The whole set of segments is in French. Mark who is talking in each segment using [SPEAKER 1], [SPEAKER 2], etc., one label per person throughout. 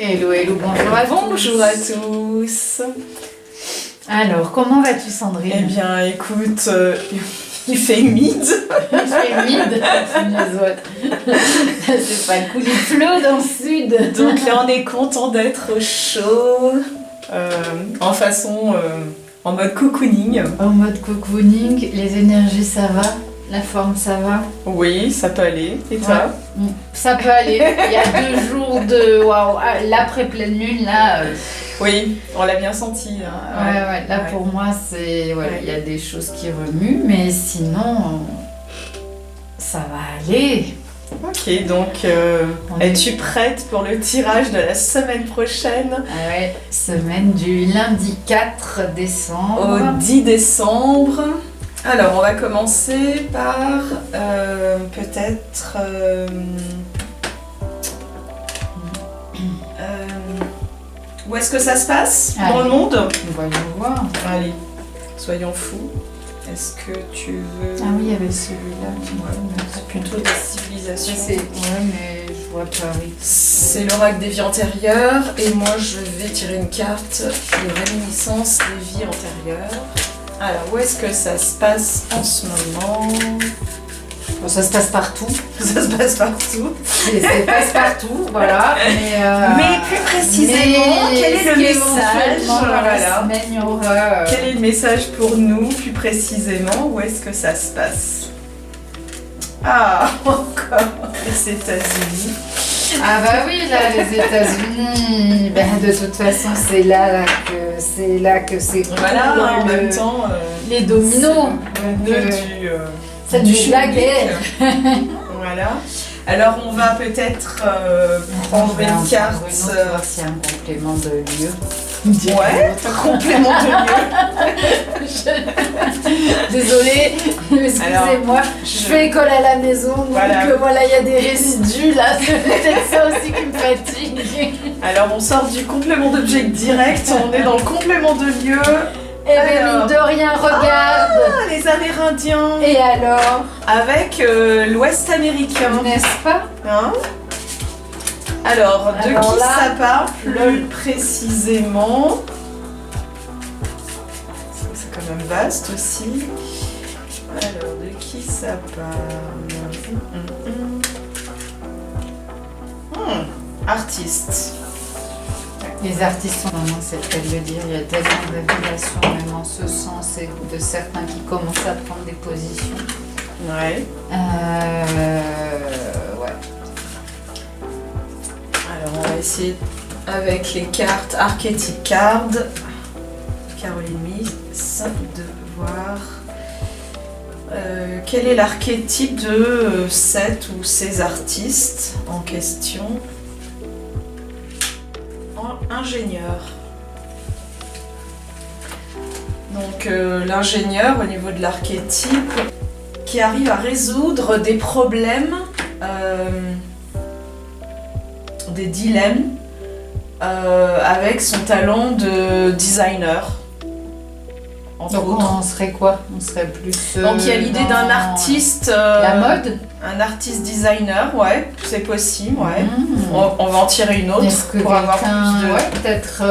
[SPEAKER 1] Hello, hello, bonjour à tous.
[SPEAKER 2] Bonjour à tous.
[SPEAKER 1] Alors, comment vas-tu Sandrine?
[SPEAKER 2] Eh bien, écoute, il fait humide.
[SPEAKER 1] Il fait humide, c'est pas cool, il pleut dans le sud.
[SPEAKER 2] Donc là, on est content d'être au chaud, en mode cocooning.
[SPEAKER 1] En mode cocooning, les énergies ça va? La forme ça va?
[SPEAKER 2] Oui, ça peut aller. Et toi?
[SPEAKER 1] Ouais. Ça peut aller. Il y a 2 jours de waouh, l'après-pleine lune là.
[SPEAKER 2] Oui, on l'a bien senti. Hein.
[SPEAKER 1] Ouais, là pour moi c'est. Il y a des choses qui remuent, mais sinon ça va aller.
[SPEAKER 2] Ok, donc es-tu prête pour le tirage de la semaine prochaine?
[SPEAKER 1] Ouais, semaine du lundi 4 décembre.
[SPEAKER 2] Au 10 décembre. Alors, on va commencer par peut-être... où est-ce que ça se passe dans le monde?
[SPEAKER 1] Voyons voir.
[SPEAKER 2] Allez, soyons fous. Est-ce que tu veux...
[SPEAKER 1] Ah oui, il y avait celui-là.
[SPEAKER 2] C'est plutôt des civilisations.
[SPEAKER 1] Ouais, mais je vois pas, oui.
[SPEAKER 2] C'est l'oracle des vies antérieures. Et moi, je vais tirer une carte de réminiscence des vies antérieures. Alors, où est-ce que ça se passe en ce moment?
[SPEAKER 1] Bon, ça se passe partout.
[SPEAKER 2] Ça se passe partout.
[SPEAKER 1] Ça se passe partout, voilà.
[SPEAKER 2] Mais plus précisément, quel est le message?
[SPEAKER 1] Voilà. Semaine, il y aura,
[SPEAKER 2] Quel est le message pour nous, plus précisément? Où est-ce que ça se passe? Ah, encore les États-Unis.
[SPEAKER 1] Ah bah oui, là, les États-Unis, de toute façon, c'est là que c'est cool.
[SPEAKER 2] Voilà, en même temps,
[SPEAKER 1] les dominos.
[SPEAKER 2] Le nœud
[SPEAKER 1] ça
[SPEAKER 2] du
[SPEAKER 1] la guerre.
[SPEAKER 2] Voilà. Alors, on va peut-être prendre une carte.
[SPEAKER 1] Voir s'il y a un complément de lieu.
[SPEAKER 2] Ouais, complément de lieu.
[SPEAKER 1] Désolée, excusez-moi, je fais école à la maison, donc voilà, il y a des résidus là, c'est peut-être ça aussi qui me fatigue.
[SPEAKER 2] Alors on sort du complément d'objet direct, on est dans le complément de lieu.
[SPEAKER 1] Et bien mine de rien, regarde.
[SPEAKER 2] Les Amérindiens.
[SPEAKER 1] Et alors?
[SPEAKER 2] Avec l'Ouest américain.
[SPEAKER 1] N'est-ce pas?
[SPEAKER 2] Hein? Alors, de qui ça parle plus précisément? C'est quand même vaste aussi. Alors, de qui ça parle? Artiste.
[SPEAKER 1] Les artistes sont vraiment, c'est le cas de le dire, il y a tellement de révélations même en ce sens et de certains qui commencent à prendre des positions.
[SPEAKER 2] Ouais.
[SPEAKER 1] Ouais.
[SPEAKER 2] Alors on va essayer avec les cartes Archetype Card, Caroline Miss, de voir quel est l'archétype de cet ou ces artistes en question. Ingénieur. Donc l'ingénieur au niveau de l'archétype qui arrive à résoudre des problèmes, des dilemmes avec son talent de designer.
[SPEAKER 1] Donc on serait quoi? On serait plus...
[SPEAKER 2] Donc il y a l'idée d'un artiste...
[SPEAKER 1] la mode?
[SPEAKER 2] Un artiste designer, ouais, c'est possible, ouais. On va en tirer une autre pour avoir plus de...
[SPEAKER 1] Peut-être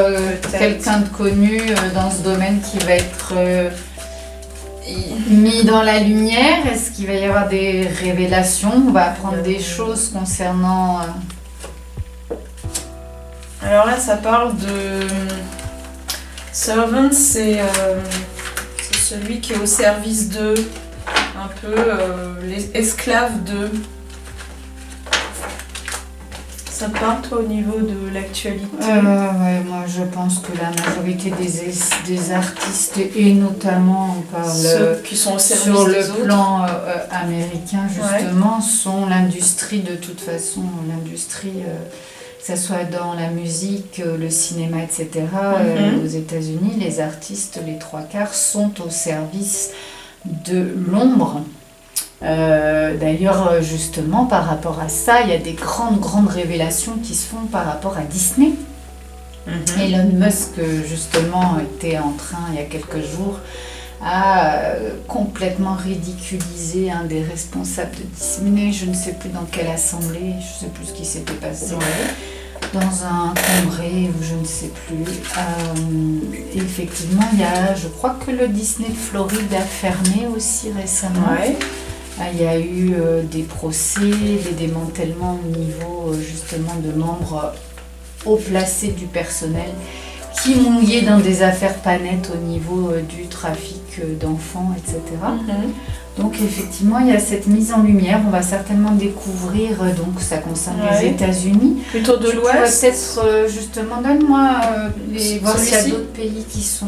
[SPEAKER 1] quelqu'un de connu dans ce domaine qui va être mis dans la lumière. Est-ce qu'il va y avoir des révélations? On va apprendre des choses concernant...
[SPEAKER 2] Alors là, ça parle de... Servant, c'est celui qui est au service d'eux, un peu les esclaves d'eux. Ça te parle, toi, au niveau de l'actualité?
[SPEAKER 1] Ouais, moi je pense que la majorité des artistes, et notamment on parle
[SPEAKER 2] ceux qui sont au service
[SPEAKER 1] sur le
[SPEAKER 2] des
[SPEAKER 1] plan américain, justement, sont l'industrie de toute façon, l'industrie... que ce soit dans la musique, le cinéma, etc. Aux États-Unis, les artistes, les 3/4, sont au service de l'ombre. D'ailleurs, justement, par rapport à ça, il y a des grandes révélations qui se font par rapport à Disney. Elon Musk, justement, était en train, il y a quelques jours, à complètement ridiculiser un des responsables de Disney, je ne sais plus dans quelle assemblée, je ne sais plus ce qui s'était passé. dans un congrès ou je ne sais plus. Effectivement, je crois que le Disney de Floride a fermé aussi récemment.
[SPEAKER 2] Ouais.
[SPEAKER 1] Il y a eu des procès, des démantèlements au niveau justement de membres haut placés du personnel qui mouillaient dans des affaires pas nettes au niveau du trafic d'enfants, etc. Donc effectivement, il y a cette mise en lumière. On va certainement découvrir, donc ça concerne les États-Unis.
[SPEAKER 2] Plutôt de l'Ouest.
[SPEAKER 1] Peut-être justement, donne-moi voir s'il y a d'autres pays qui sont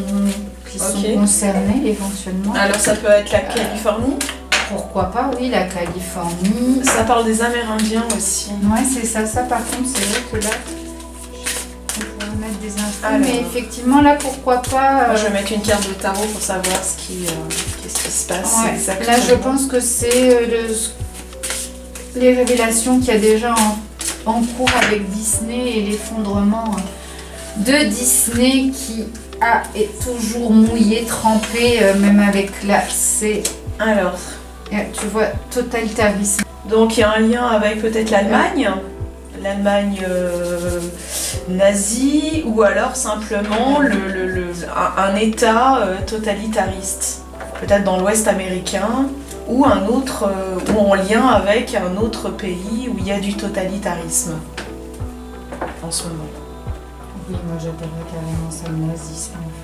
[SPEAKER 1] concernés éventuellement.
[SPEAKER 2] Alors ça peut être la Californie.
[SPEAKER 1] Pourquoi pas, oui, la Californie.
[SPEAKER 2] Ça parle des Amérindiens aussi.
[SPEAKER 1] Ouais, c'est ça. Ça, par contre, c'est vrai que là, on pourrait mettre des infos.
[SPEAKER 2] Alors.
[SPEAKER 1] Mais effectivement, là, pourquoi pas...
[SPEAKER 2] Moi, je vais mettre une carte de tarot pour savoir qu'est-ce qui se passe exactement.
[SPEAKER 1] Là, je pense que c'est les révélations qu'il y a déjà en cours avec Disney et l'effondrement de Disney qui est toujours mouillé, trempé, même avec c'est...
[SPEAKER 2] Alors...
[SPEAKER 1] Tu vois, totalitarisme.
[SPEAKER 2] Donc il y a un lien avec peut-être l'Allemagne nazie, ou alors simplement un État totalitariste, peut-être dans l'Ouest américain, ou un autre, ou en lien avec un autre pays où il y a du totalitarisme en ce moment.
[SPEAKER 1] Oui, moi j'appellerais carrément ça le nazisme en fait.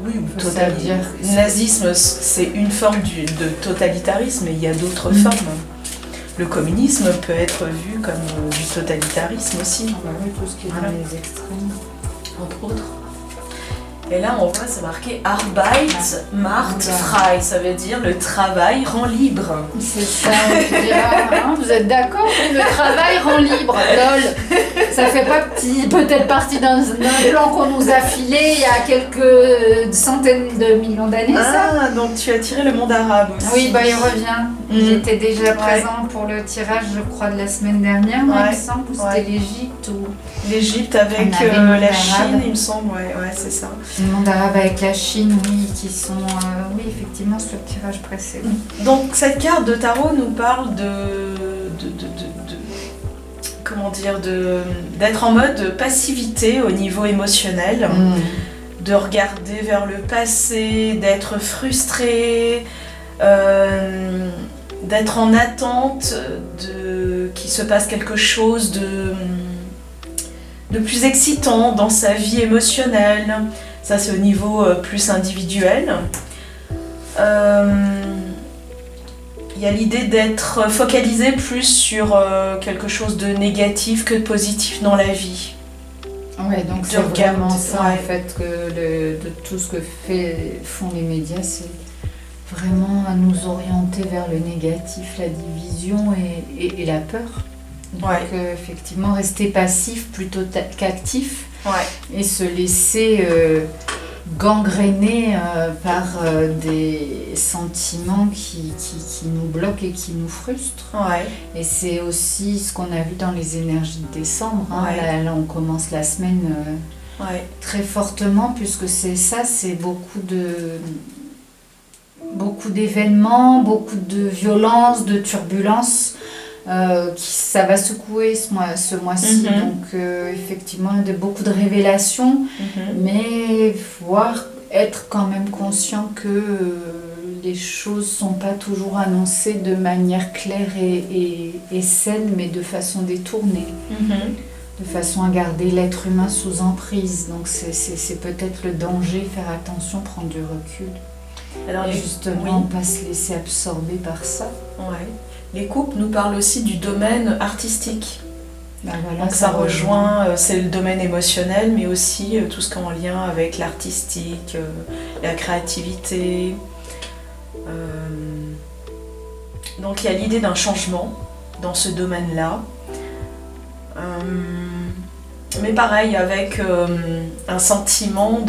[SPEAKER 2] Oui, ou totalitarisme. Nazisme, c'est une forme de totalitarisme, mais il y a d'autres formes. Le communisme peut être vu comme du totalitarisme aussi.
[SPEAKER 1] Ah bah oui, tout ce qui est dans les extrêmes.
[SPEAKER 2] Entre autres. Et là, on voit, c'est marqué Arbeit macht frei. Ça veut dire le travail rend libre.
[SPEAKER 1] C'est ça, on dira, vous êtes d'accord? Le travail rend libre, lol. Ça fait pas peut-être partie d'un plan qu'on nous a filé il y a quelques centaines de millions d'années, ça.
[SPEAKER 2] Ah, donc tu as tiré le monde arabe aussi.
[SPEAKER 1] Oui, bah il revient. Il était déjà présent pour le tirage, je crois, de la semaine dernière, il me semble, ou c'était l'Égypte ou...
[SPEAKER 2] L'Égypte avec la Chine, il me semble, ouais, c'est ça.
[SPEAKER 1] Le monde arabe avec la Chine, oui, qui sont, oui, effectivement, sur le tirage précédent.
[SPEAKER 2] Donc cette carte de tarot nous parle comment dire, d'être en mode passivité au niveau émotionnel, de regarder vers le passé, d'être frustré, d'être en attente qu'il se passe quelque chose de plus excitant dans sa vie émotionnelle. Ça, c'est au niveau plus individuel. Il y a l'idée d'être focalisé plus sur quelque chose de négatif que de positif dans la vie.
[SPEAKER 1] Ouais, donc c'est vraiment ça en fait, que de tout ce que font les médias, c'est vraiment à nous orienter vers le négatif, la division et la peur. Donc effectivement, rester passif plutôt qu'actif et se laisser gangréner par des sentiments qui nous bloquent et qui nous frustrent. Et c'est aussi ce qu'on a vu dans les énergies de décembre. Là, on commence la semaine très fortement, puisque c'est ça, c'est beaucoup d'événements, beaucoup de violences, de turbulences. Ça va secouer ce mois-ci, donc effectivement beaucoup de révélations, mais être quand même conscient que les choses sont pas toujours annoncées de manière claire et saine, mais de façon détournée, de façon à garder l'être humain sous emprise. Donc c'est peut-être le danger, faire attention, prendre du recul. Alors justement, pas se laisser absorber par ça.
[SPEAKER 2] Les coupes nous parlent aussi du domaine artistique.
[SPEAKER 1] Voilà,
[SPEAKER 2] donc ça rejoint, c'est le domaine émotionnel, mais aussi tout ce qui est en lien avec l'artistique, la créativité. Donc il y a l'idée d'un changement dans ce domaine-là. Mais pareil, avec un sentiment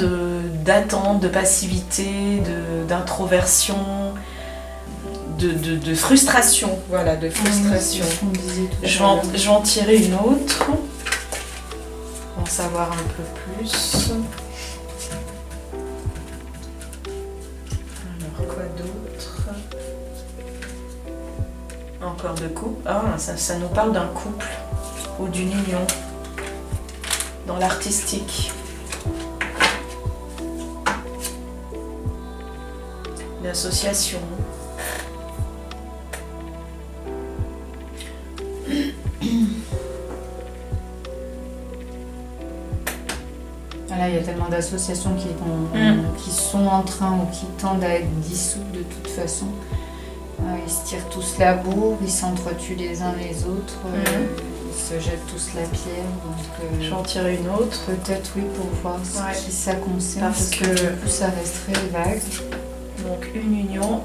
[SPEAKER 2] d'attente, de passivité, d'introversion, de frustration, de frustration. Je vais en tirer une autre pour en savoir un peu plus. Alors quoi d'autre? Encore de couple. Ah, ça nous parle d'un couple ou d'une union. dans l'artistique. L'association.
[SPEAKER 1] Voilà, il y a tellement d'associations qui sont en train ou qui tendent à être dissoutes de toute façon. Ils se tirent tous la bourre, ils s'entretuent les uns les autres, ils se jettent tous la pierre. Donc,
[SPEAKER 2] je vais en tirer une autre.
[SPEAKER 1] Peut-être oui, pour voir qui ça concerne,
[SPEAKER 2] parce que
[SPEAKER 1] du coup ça resterait vague.
[SPEAKER 2] Donc une union,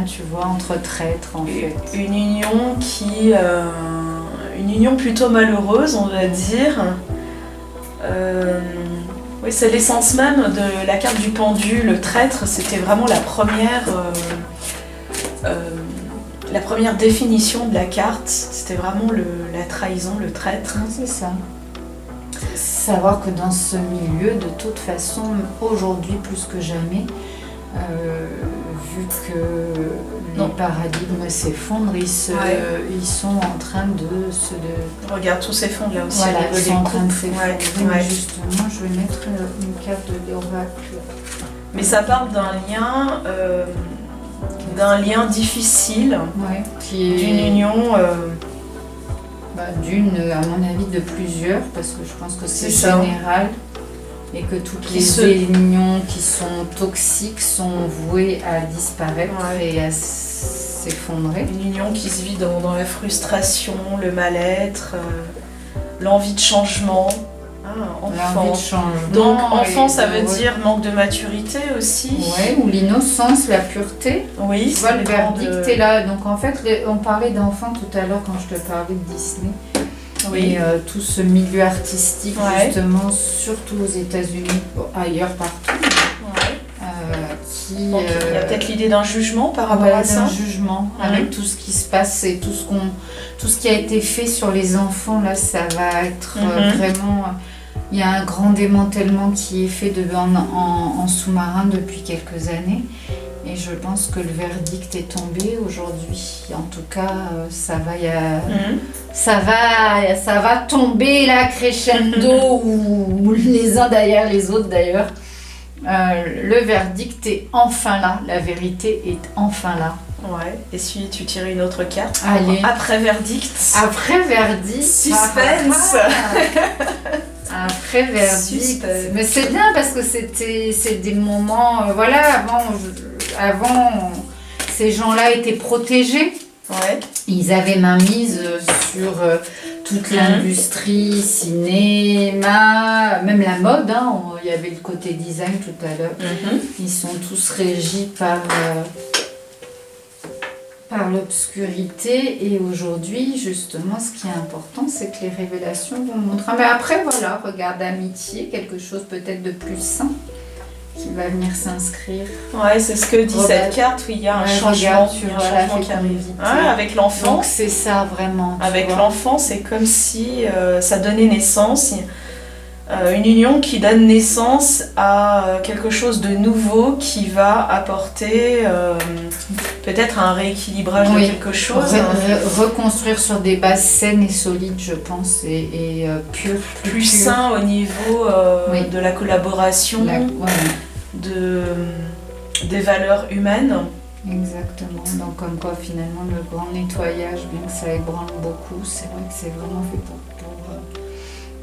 [SPEAKER 1] tu vois, entre traîtres en fait.
[SPEAKER 2] Une union une union plutôt malheureuse, on va dire. Oui, c'est l'essence même de la carte du pendu. Le traître, c'était vraiment la première définition de la carte. C'était vraiment la trahison, le traître.
[SPEAKER 1] C'est ça. Savoir que dans ce milieu, de toute façon, aujourd'hui plus que jamais, vu que les paradigmes s'effondrent, ils sont en train de se...
[SPEAKER 2] Regarde, tout s'effondre là aussi.
[SPEAKER 1] Voilà, ils sont en train de s'effondrer.
[SPEAKER 2] Ouais.
[SPEAKER 1] Justement, je vais mettre une carte de l'oracle.
[SPEAKER 2] Mais ça part d'un lien difficile, d'une union...
[SPEAKER 1] à mon avis, de plusieurs, parce que je pense que c'est général. Et que toutes les unions qui sont toxiques sont vouées à disparaître et à s'effondrer.
[SPEAKER 2] Une union qui se vit dans la frustration, le mal-être, l'envie de changement.
[SPEAKER 1] L'envie de changement.
[SPEAKER 2] Donc enfant, ça veut dire manque de maturité aussi.
[SPEAKER 1] Oui, ou l'innocence, la pureté.
[SPEAKER 2] Oui,
[SPEAKER 1] tu vois, le verdict est là. Donc en fait, on parlait d'enfants tout à l'heure quand je te parlais de Disney. Et tout ce milieu artistique, justement, surtout aux États-Unis, ailleurs partout,
[SPEAKER 2] Donc, il y a peut-être l'idée d'un jugement par rapport à ça.
[SPEAKER 1] D'un jugement, avec tout ce qui se passe et tout ce qui a été fait sur les enfants, là, ça va être vraiment... Il y a un grand démantèlement qui est fait en sous-marin depuis quelques années. Et je pense que le verdict est tombé aujourd'hui. En tout cas, ça va tomber là, crescendo, ou les uns derrière les autres d'ailleurs. Le verdict est enfin là. La vérité est enfin là.
[SPEAKER 2] Ouais. Et si tu tirais une autre carte.
[SPEAKER 1] Allez.
[SPEAKER 2] Après verdict.
[SPEAKER 1] Après verdict.
[SPEAKER 2] Suspense.
[SPEAKER 1] Après verdict. Mais c'est bien parce que c'est des moments... Avant, ces gens-là étaient protégés.
[SPEAKER 2] Ouais.
[SPEAKER 1] Ils avaient mainmise sur toute l'industrie, cinéma, même la mode. Il y avait le côté design tout à l'heure. Ils sont tous régis par l'obscurité. Et aujourd'hui, justement, ce qui est important, c'est que les révélations vont montrer. Mais après, voilà, regarde, amitié, quelque chose peut-être de plus sain qui va venir s'inscrire.
[SPEAKER 2] Ouais, c'est ce que dit cette carte, où il y a un changement, qui arrive. Avec l'enfant.
[SPEAKER 1] Donc c'est ça vraiment.
[SPEAKER 2] Avec l'enfant, c'est comme si ça donnait naissance, une union qui donne naissance à quelque chose de nouveau qui va apporter peut-être un rééquilibrage de quelque chose.
[SPEAKER 1] Reconstruire sur des bases saines et solides, je pense, et pures.
[SPEAKER 2] Plus sain au niveau de la collaboration. Des valeurs humaines.
[SPEAKER 1] Exactement, donc comme quoi finalement le grand nettoyage, bien que ça ébranle beaucoup, c'est vrai que c'est vraiment fait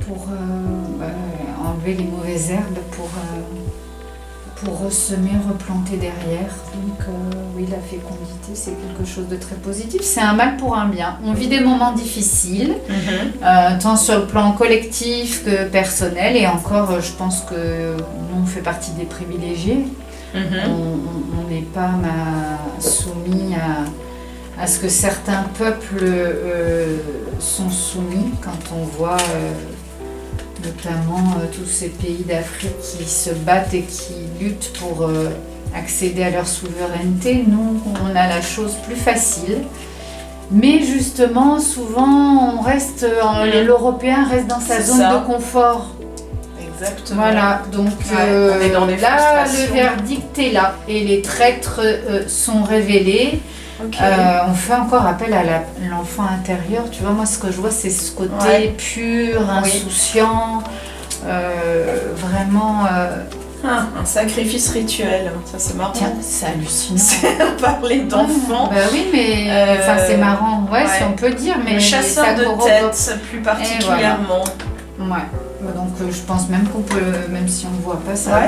[SPEAKER 1] pour enlever les mauvaises herbes, pour ressemer, replanter derrière. Donc oui, la fécondité, c'est quelque chose de très positif, c'est un mal pour un bien. On vit des moments difficiles, tant sur le plan collectif que personnel, et encore je pense que nous on fait partie des privilégiés. On n'est pas soumis à ce que certains peuples sont soumis, quand on voit notamment tous ces pays d'Afrique qui se battent et qui luttent pour accéder à leur souveraineté. Nous, on a la chose plus facile. Mais justement, souvent, l'Européen reste dans sa zone de confort.
[SPEAKER 2] Exactement.
[SPEAKER 1] Voilà, donc
[SPEAKER 2] on est dans
[SPEAKER 1] là, le verdict est là et les traîtres sont révélés. On fait encore appel à l'enfant intérieur. Tu vois, moi, ce que je vois, c'est ce côté pur, insouciant, vraiment...
[SPEAKER 2] Un sacrifice rituel, ça c'est marrant.
[SPEAKER 1] Tiens, c'est hallucinant.
[SPEAKER 2] On parlait d'enfants.
[SPEAKER 1] Bah oui, mais c'est marrant, ouais, si on peut dire. Mais
[SPEAKER 2] le chasseur de tête, plus particulièrement.
[SPEAKER 1] Voilà. Ouais. Donc je pense même qu'on peut, même si on ne voit pas ça,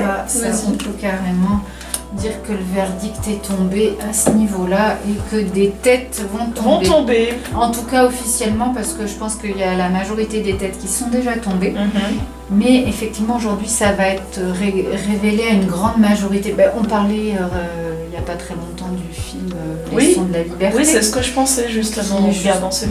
[SPEAKER 1] on peut carrément dire que le verdict est tombé à ce niveau-là et que des têtes vont tomber. En tout cas officiellement, parce que je pense qu'il y a la majorité des têtes qui sont déjà tombées. Mais effectivement, aujourd'hui, ça va être révélé à une grande majorité. On parlait il n'y a pas très longtemps du film Les Sons de la Liberté.
[SPEAKER 2] Oui, c'est ce que je pensais justement en regardant ce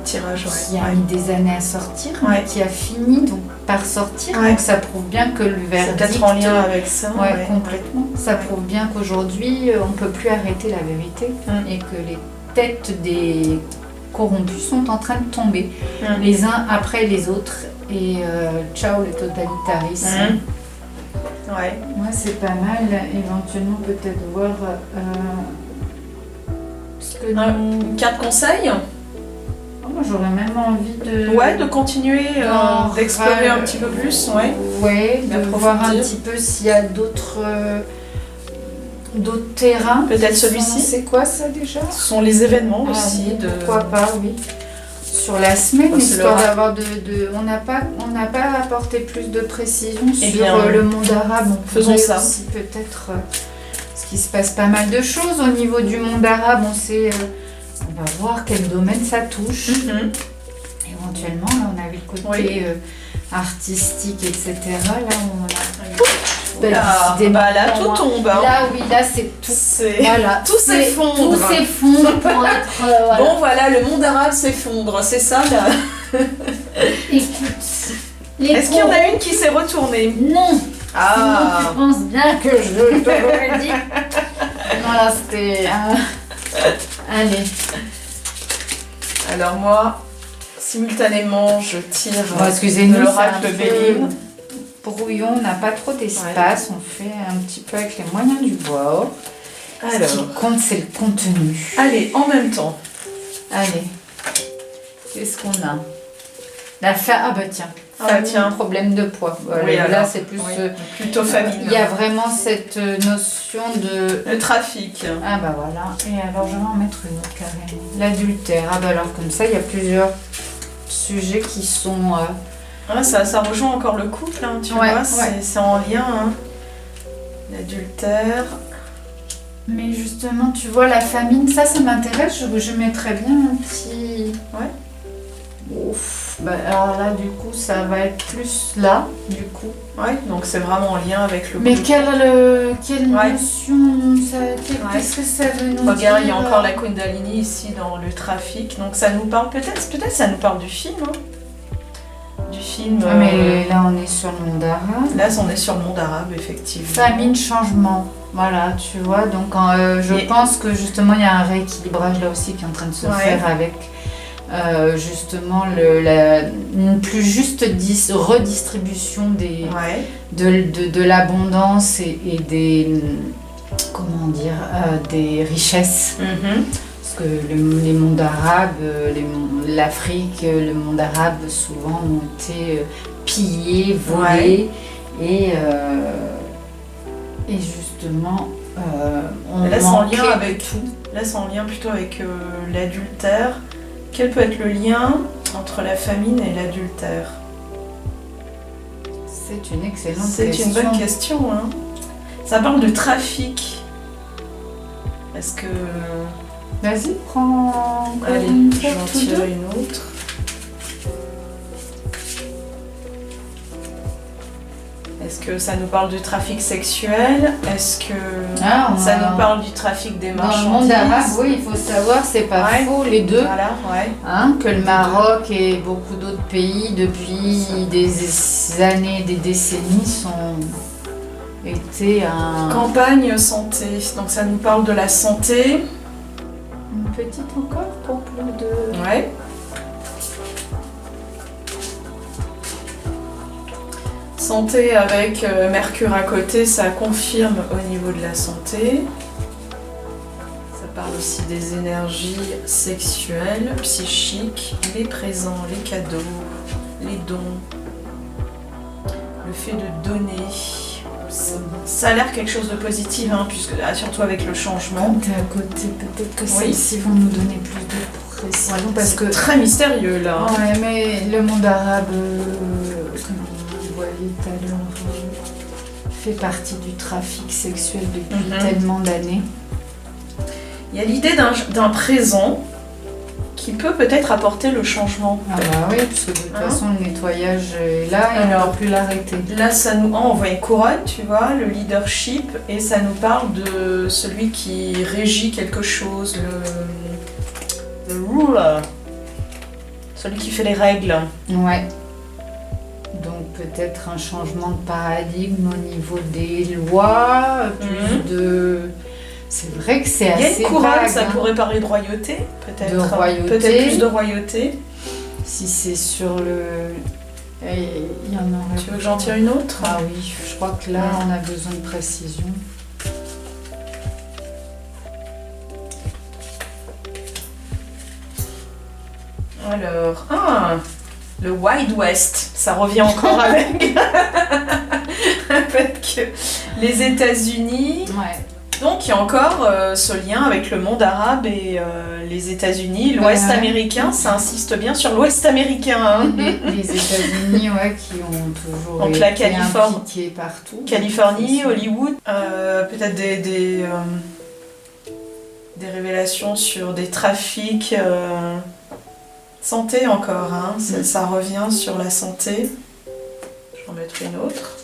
[SPEAKER 2] tirage.
[SPEAKER 1] Qui a mis des années à sortir, mais qui a fini donc, par sortir. Donc ça prouve bien que le verdict...
[SPEAKER 2] C'est peut-être en lien avec ça.
[SPEAKER 1] Complètement. Ça prouve bien qu'aujourd'hui, on ne peut plus arrêter la vérité et que les têtes des corrompus sont en train de tomber, les uns après les autres. Et ciao le totalitarisme. Moi c'est pas mal, éventuellement peut-être voir ce que
[SPEAKER 2] une carte conseil.
[SPEAKER 1] Moi j'aurais même envie
[SPEAKER 2] de continuer d'explorer un petit peu plus,
[SPEAKER 1] de voir un petit peu s'il y a d'autres terrains.
[SPEAKER 2] Peut-être celui-ci.
[SPEAKER 1] C'est quoi ça déjà?
[SPEAKER 2] Ce sont les événements aussi.
[SPEAKER 1] Pourquoi pas, oui. Sur la semaine, histoire d'avoir on n'a pas apporté plus de précision sur le monde arabe.
[SPEAKER 2] Faisons ça.
[SPEAKER 1] Aussi peut-être parce qu'il se passe pas mal de choses au niveau du monde arabe. On va voir quel domaine ça touche. Éventuellement, là, on avait le côté artistique, etc. Là, on a
[SPEAKER 2] là, tout tombe.
[SPEAKER 1] Là, oui, là, c'est tout. Voilà,
[SPEAKER 2] tout s'effondre.
[SPEAKER 1] Tout s'effondre pour être...
[SPEAKER 2] Bon, voilà, le monde arabe s'effondre. C'est ça, là.
[SPEAKER 1] Écoute...
[SPEAKER 2] Est-ce qu'il y en a une qui s'est retournée?
[SPEAKER 1] Non. Sinon, tu penses bien que je te l'aurais dit. Voilà, c'était... Allez.
[SPEAKER 2] Alors moi, simultanément, je tire
[SPEAKER 1] excusez-nous,
[SPEAKER 2] l'oracle Béline.
[SPEAKER 1] Brouillon, on n'a pas trop d'espace, on fait un petit peu avec les moyens du bord.
[SPEAKER 2] Alors,
[SPEAKER 1] ce qui compte, c'est le contenu.
[SPEAKER 2] Allez, en même temps.
[SPEAKER 1] Allez, qu'est-ce qu'on a? Tiens, problème de poids. Voilà, là, c'est plus...
[SPEAKER 2] plutôt famille.
[SPEAKER 1] Il y a vraiment cette notion de...
[SPEAKER 2] Le trafic.
[SPEAKER 1] Ah bah voilà. Et alors, je vais en mettre une autre carrément. L'adultère. Ah bah alors, comme ça, il y a plusieurs sujets qui sont...
[SPEAKER 2] ça rejoint encore le couple, tu vois, c'est en lien. L'adultère.
[SPEAKER 1] Mais justement, tu vois, la famine, ça m'intéresse. Je mettrais bien un petit... Ouf. Alors là, du coup, ça va être plus là, du coup.
[SPEAKER 2] Donc c'est vraiment en lien avec le couple.
[SPEAKER 1] Mais quelle notion, qu'est-ce que ça veut nous dire?
[SPEAKER 2] Regarde, il y a encore la Kundalini ici dans le trafic. Donc ça nous parle peut-être ça nous parle du film. Du film.
[SPEAKER 1] Mais là, on est sur le monde arabe.
[SPEAKER 2] Là, on est sur le monde arabe, effectivement.
[SPEAKER 1] Famine, changement. Voilà, tu vois. Donc je pense que justement, il y a un rééquilibrage là aussi qui est en train de se faire avec... justement une plus juste redistribution de l'abondance et des des richesses. Parce que les mondes arabes, l'Afrique, le monde arabe souvent ont été pillés, volés et justement on
[SPEAKER 2] là c'est en lien
[SPEAKER 1] avec
[SPEAKER 2] tout. Là c'est en lien plutôt avec l'adultère. Quel peut être le lien entre la famine et l'adultère?
[SPEAKER 1] C'est une excellente question.
[SPEAKER 2] C'est une bonne question. Ça parle de trafic. Est-ce que...
[SPEAKER 1] Vas-y, prends...
[SPEAKER 2] Allez, je vais en tirer une autre. Est-ce que ça nous parle du trafic sexuel? Est-ce que ça nous parle du trafic des marchandises?
[SPEAKER 1] Dans le monde arabe, oui, il faut savoir, c'est pas faux, les deux.
[SPEAKER 2] Voilà,
[SPEAKER 1] que le Maroc et beaucoup d'autres pays, depuis des années, des décennies, été un...
[SPEAKER 2] Campagne santé, donc ça nous parle de la santé.
[SPEAKER 1] Une petite encore pour plus de...
[SPEAKER 2] Santé avec Mercure à côté, ça confirme au niveau de la santé. Ça parle aussi des énergies sexuelles, psychiques, les présents, les cadeaux, les dons. Le fait de donner, ça a l'air quelque chose de positif, hein, puisque, surtout avec le changement.
[SPEAKER 1] Comme t'es à côté, peut-être que celles-ci vont nous donner plus de précision.
[SPEAKER 2] Parce que très mystérieux là.
[SPEAKER 1] Ouais, mais le monde arabe, comme on voyait tout à l'heure, fait partie du trafic sexuel depuis tellement d'années.
[SPEAKER 2] Il y a l'idée d'un présent qui peut peut-être apporter le changement.
[SPEAKER 1] Ah bah oui, parce que de toute façon le nettoyage est là et on ne peut plus l'arrêter.
[SPEAKER 2] Là, ça nous envoie une couronne, tu vois, le leadership, et ça nous parle de celui qui régit quelque chose, le ruler, celui qui fait les règles.
[SPEAKER 1] Ouais. Donc peut-être un changement de paradigme au niveau des lois, plus de... C'est vrai que c'est assez vague.
[SPEAKER 2] Il y a une couronne, ça pourrait parler de royauté, peut-être.
[SPEAKER 1] De royauté.
[SPEAKER 2] Peut-être plus de royauté.
[SPEAKER 1] Si c'est sur le... Il y en aurait...
[SPEAKER 2] Tu veux que j'en tire une autre?
[SPEAKER 1] Ah oui, je crois que là, on a besoin de précision.
[SPEAKER 2] Alors, le Wild West, ça revient encore avec les États-Unis.
[SPEAKER 1] Ouais.
[SPEAKER 2] Donc il y a encore ce lien avec le monde arabe et les États-Unis, l'Ouest américain, ça insiste bien sur l'Ouest américain. Hein.
[SPEAKER 1] Les États-Unis, ouais, qui ont toujours
[SPEAKER 2] donc,
[SPEAKER 1] été impliqués partout.
[SPEAKER 2] Californie, Hollywood, peut-être des révélations sur des trafics. Santé encore, hein. Ça revient sur la santé. Je vais en mettre une autre.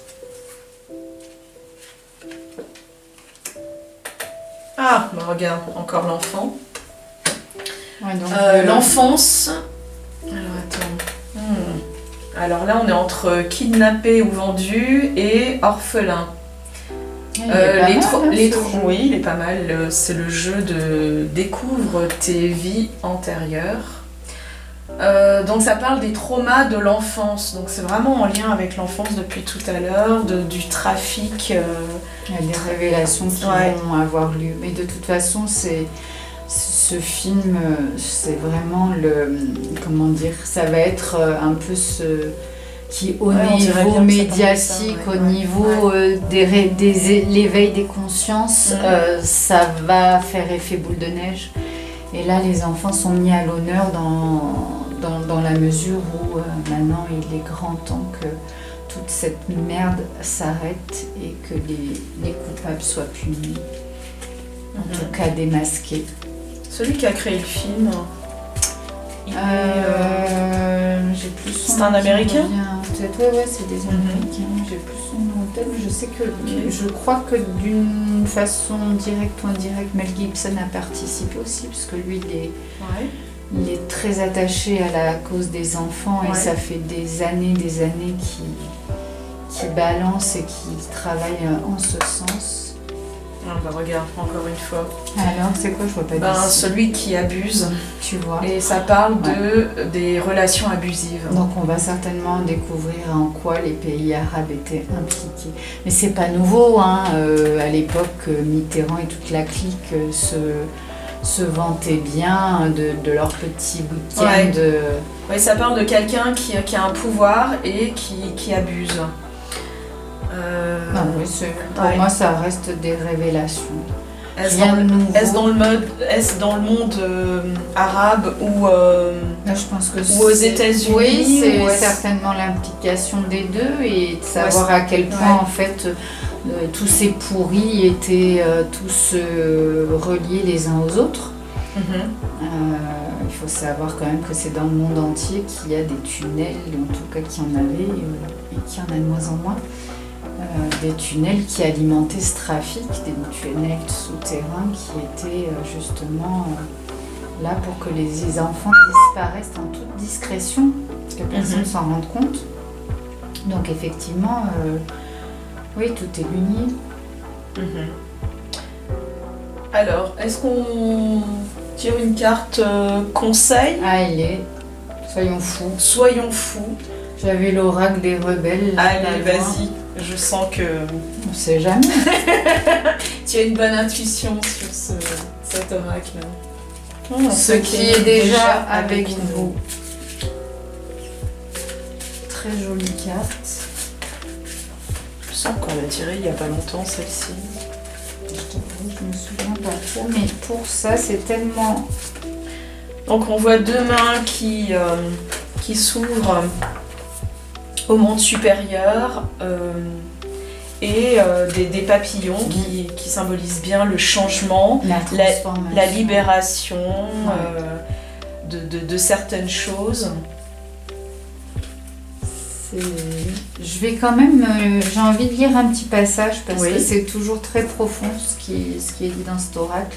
[SPEAKER 2] Ah, bah regarde, encore l'enfant.
[SPEAKER 1] Ouais, donc
[SPEAKER 2] l'enfance. Alors attends. Alors là, on est entre kidnappé ou vendu et orphelin.
[SPEAKER 1] Oui,
[SPEAKER 2] il est pas mal. C'est le jeu de découvre tes vies antérieures. Donc ça parle des traumas de l'enfance, donc c'est vraiment en lien avec l'enfance depuis tout à l'heure, du trafic.
[SPEAKER 1] Il y a des révélations qui vont avoir lieu. Mais de toute façon, ce film, c'est vraiment comment dire, ça va être un peu qui au niveau médiatique, au niveau l'éveil des consciences, ça va faire effet boule de neige. Et là, les enfants sont mis à l'honneur dans la mesure où maintenant il est grand temps que toute cette merde s'arrête et que les coupables soient punis, en tout cas démasqués.
[SPEAKER 2] Celui qui a créé le film,
[SPEAKER 1] j'ai plus son
[SPEAKER 2] c'est un Américain?
[SPEAKER 1] Ouais, c'est des Américains. J'ai plus son nom en tête. Je sais que je crois que d'une façon directe ou indirecte, Mel Gibson a participé aussi, parce que lui, il est très attaché à la cause des enfants et ça fait des années qu'il balance et qu'il travaille en ce sens.
[SPEAKER 2] Ah bah regarde, encore une fois.
[SPEAKER 1] Alors, c'est quoi? Je vois pas d'ici.
[SPEAKER 2] Celui qui abuse.
[SPEAKER 1] Tu vois.
[SPEAKER 2] Et ça parle des relations abusives.
[SPEAKER 1] Donc on va certainement découvrir en quoi les pays arabes étaient impliqués. Mais c'est pas nouveau, hein. À l'époque, Mitterrand et toute la clique se vantaient bien de leur petit week-end.
[SPEAKER 2] Oui, ça parle de quelqu'un qui a un pouvoir et qui abuse.
[SPEAKER 1] Pour moi, ça reste des révélations.
[SPEAKER 2] Est-ce dans le monde arabe ou
[SPEAKER 1] je pense que
[SPEAKER 2] ou aux États-Unis?
[SPEAKER 1] Oui, c'est certainement l'implication des deux et de savoir à quel point en fait tous ces pourris étaient tous reliés les uns aux autres. Il faut savoir quand même que c'est dans le monde entier qu'il y a des tunnels, en tout cas qu'il y en avait et qu'il y en a de moins en moins. Des tunnels qui alimentaient ce trafic, des tunnels souterrains qui étaient justement là pour que les enfants disparaissent en toute discrétion, que personne ne s'en rende compte. Donc effectivement, oui, tout est lié. Alors, est-ce qu'on tire une carte conseil? Allez, soyons fous.
[SPEAKER 2] Soyons fous.
[SPEAKER 1] J'avais l'oracle des rebelles.
[SPEAKER 2] Allez, vas-y. Je sens que...
[SPEAKER 1] On sait jamais.
[SPEAKER 2] Tu as une bonne intuition sur cet oracle.
[SPEAKER 1] Ce qui est déjà avec vous. Très jolie carte.
[SPEAKER 2] sens qu'on l'a tirée il n'y a pas longtemps, celle-ci.
[SPEAKER 1] Je me souviens pas trop, mais pour ça, c'est tellement...
[SPEAKER 2] Donc on voit deux mains qui s'ouvrent au monde supérieur et des papillons qui symbolisent bien le changement, la libération de certaines choses.
[SPEAKER 1] Je vais quand même, j'ai envie de lire un petit passage parce que c'est toujours très profond ce qui est dit dans cet oracle.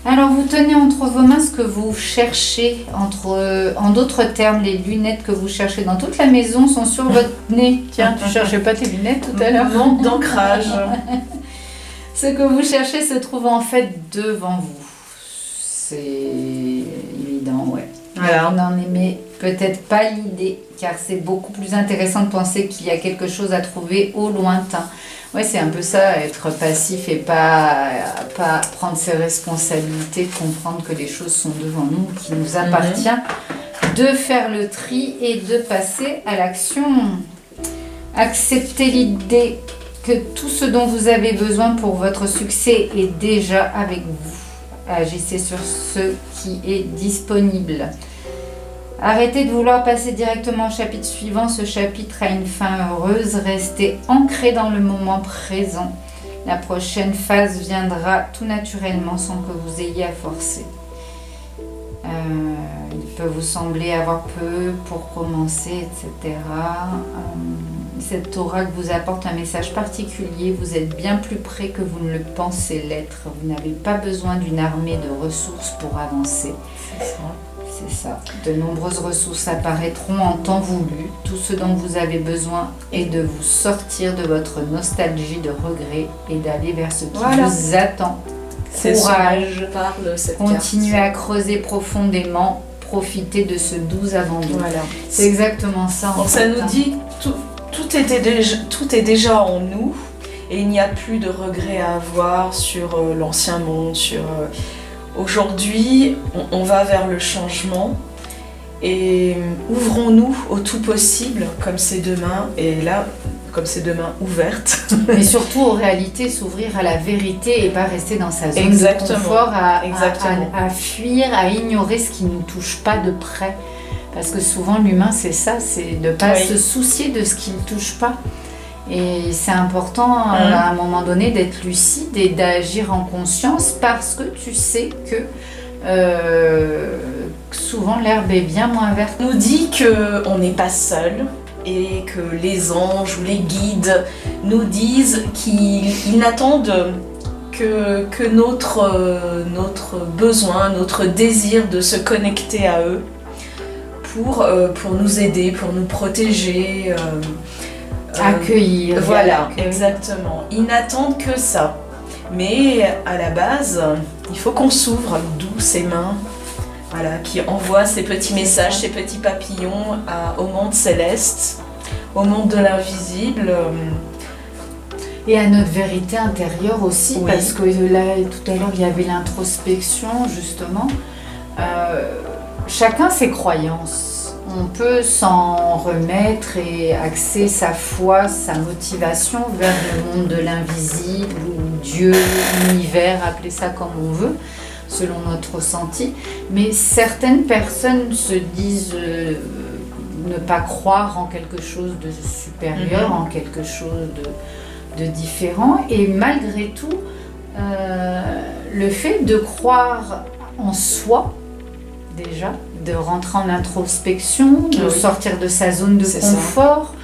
[SPEAKER 1] Alors vous tenez entre vos mains ce que vous cherchez, en d'autres termes, les lunettes que vous cherchez dans toute la maison sont sur votre nez. Tiens, tu cherchais pas tes lunettes tout à l'heure?
[SPEAKER 2] Manque d'ancrage.
[SPEAKER 1] Ce que vous cherchez se trouve en fait devant vous. C'est évident, ouais.
[SPEAKER 2] Voilà.
[SPEAKER 1] Vous n'en aimez peut-être pas l'idée, car c'est beaucoup plus intéressant de penser qu'il y a quelque chose à trouver au lointain. Ouais, c'est un peu ça, être passif et pas prendre ses responsabilités, comprendre que les choses sont devant nous, qu'il nous appartient de faire le tri et de passer à l'action. Acceptez l'idée que tout ce dont vous avez besoin pour votre succès est déjà avec vous. Agissez sur ce qui est disponible. Arrêtez de vouloir passer directement au chapitre suivant. Ce chapitre a une fin heureuse. Restez ancré dans le moment présent. La prochaine phase viendra tout naturellement sans que vous ayez à forcer. Il peut vous sembler avoir peu pour commencer, etc. Cet oracle vous apporte un message particulier. Vous êtes bien plus près que vous ne le pensez l'être. Vous n'avez pas besoin d'une armée de ressources pour avancer.
[SPEAKER 2] C'est ça.
[SPEAKER 1] C'est ça. De nombreuses ressources apparaîtront en temps voulu. Tout ce dont vous avez besoin est de vous sortir de votre nostalgie de regret et d'aller vers ce qui vous attend. Courage. Continuez à creuser profondément. Profitez de ce doux abandon.
[SPEAKER 2] Voilà.
[SPEAKER 1] C'est exactement ça.
[SPEAKER 2] Donc ça nous dit tout est déjà en nous et il n'y a plus de regrets à avoir sur l'ancien monde, sur... Aujourd'hui, on va vers le changement et ouvrons-nous au tout possible comme ces deux mains, et là, comme ces deux mains ouvertes.
[SPEAKER 1] Mais surtout, en réalité, s'ouvrir à la vérité et pas rester dans sa zone
[SPEAKER 2] Exactement.
[SPEAKER 1] de confort, à fuir, à ignorer ce qui ne nous touche pas de près. Parce que souvent, l'humain, c'est ça, c'est de ne pas se soucier de ce qui ne touche pas. Et c'est important à un moment donné d'être lucide et d'agir en conscience parce que tu sais que souvent l'herbe est bien moins verte.
[SPEAKER 2] On nous dit qu'on n'est pas seul et que les anges ou les guides nous disent qu'ils n'attendent que notre besoin, notre désir de se connecter à eux pour nous aider, pour nous protéger.
[SPEAKER 1] Accueillir.
[SPEAKER 2] Voilà, exactement. Ils n'attendent que ça. Mais à la base, il faut qu'on s'ouvre, d'où ces mains, voilà, qui envoient ces petits messages, ces petits papillons au monde céleste, au monde de l'invisible.
[SPEAKER 1] Et à notre vérité intérieure aussi, parce que là, tout à l'heure, il y avait l'introspection, justement. Chacun ses croyances. On peut s'en remettre et axer sa foi, sa motivation vers le monde de l'invisible ou Dieu, l'univers, appelez ça comme on veut, selon notre ressenti. Mais certaines personnes se disent ne pas croire en quelque chose de supérieur, en quelque chose de différent. Et malgré tout, le fait de croire en soi, déjà, de rentrer en introspection, de sortir de sa zone de confort,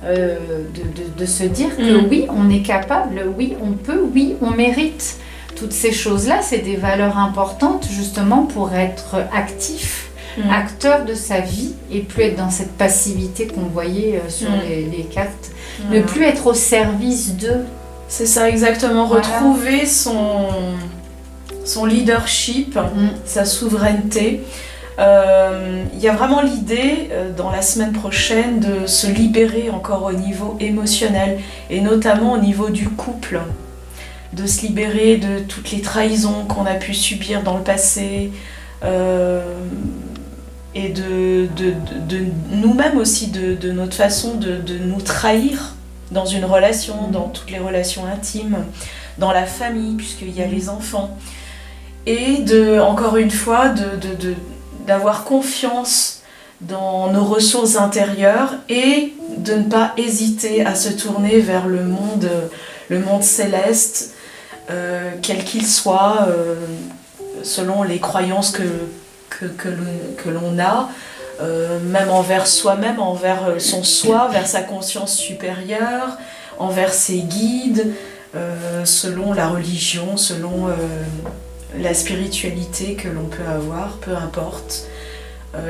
[SPEAKER 1] de se dire que oui, on est capable, oui, on peut, oui, on mérite. Toutes ces choses-là, c'est des valeurs importantes justement pour être actif, acteur de sa vie et plus être dans cette passivité qu'on voyait sur les cartes. Ne plus être au service d'eux.
[SPEAKER 2] C'est ça exactement, retrouver son leadership, sa souveraineté. Il y a vraiment l'idée dans la semaine prochaine de se libérer encore au niveau émotionnel et notamment au niveau du couple, de se libérer de toutes les trahisons qu'on a pu subir dans le passé et de nous-mêmes aussi, de notre façon de nous trahir dans une relation, dans toutes les relations intimes, dans la famille, puisqu'il y a les enfants. Et encore une fois, d'avoir confiance dans nos ressources intérieures et de ne pas hésiter à se tourner vers le monde céleste, quel qu'il soit, selon les croyances que l'on a, même envers soi-même, envers son soi, vers sa conscience supérieure, envers ses guides, selon la religion, selon la spiritualité que l'on peut avoir, peu importe.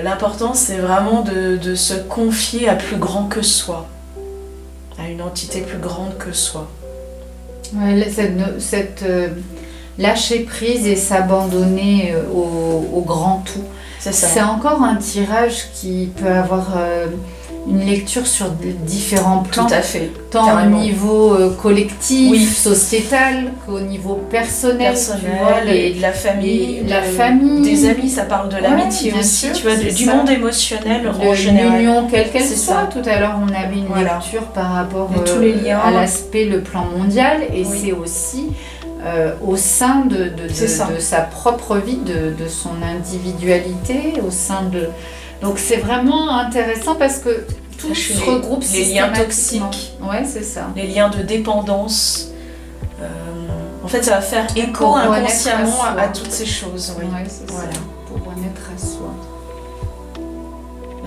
[SPEAKER 2] L'important, c'est vraiment de se confier à plus grand que soi, à une entité plus grande que soi.
[SPEAKER 1] Ouais, cette lâcher prise et s'abandonner au grand tout.
[SPEAKER 2] C'est ça.
[SPEAKER 1] C'est encore un tirage qui peut avoir une lecture sur différents plans.
[SPEAKER 2] Tout à fait.
[SPEAKER 1] Tant
[SPEAKER 2] carrément.
[SPEAKER 1] au niveau collectif,
[SPEAKER 2] Oui.
[SPEAKER 1] sociétal, qu'au niveau personnel. Tu vois,
[SPEAKER 2] et de la famille,
[SPEAKER 1] la famille.
[SPEAKER 2] Des amis, ça parle de l'amitié
[SPEAKER 1] bien
[SPEAKER 2] aussi,
[SPEAKER 1] sûr,
[SPEAKER 2] tu vois, du
[SPEAKER 1] ça.
[SPEAKER 2] monde émotionnel en général.
[SPEAKER 1] L'union, quelle qu'elle
[SPEAKER 2] C'est
[SPEAKER 1] soit.
[SPEAKER 2] ça.
[SPEAKER 1] Tout à l'heure, on avait une
[SPEAKER 2] Voilà.
[SPEAKER 1] lecture par rapport
[SPEAKER 2] Et tous les liens.
[SPEAKER 1] à l'aspect, le plan mondial, et
[SPEAKER 2] Oui.
[SPEAKER 1] c'est aussi au sein de sa propre vie, de son individualité, au sein de... Donc c'est vraiment intéressant parce que tout se regroupe
[SPEAKER 2] les liens
[SPEAKER 1] systématiquement.
[SPEAKER 2] toxiques,
[SPEAKER 1] Ouais, c'est ça.
[SPEAKER 2] les liens de dépendance. En fait, ça va faire écho
[SPEAKER 1] Pour renaître
[SPEAKER 2] inconsciemment
[SPEAKER 1] à soi.
[SPEAKER 2] à toutes ces choses. Oui.
[SPEAKER 1] Ouais, c'est
[SPEAKER 2] Voilà.
[SPEAKER 1] ça. Pour renaître à soi.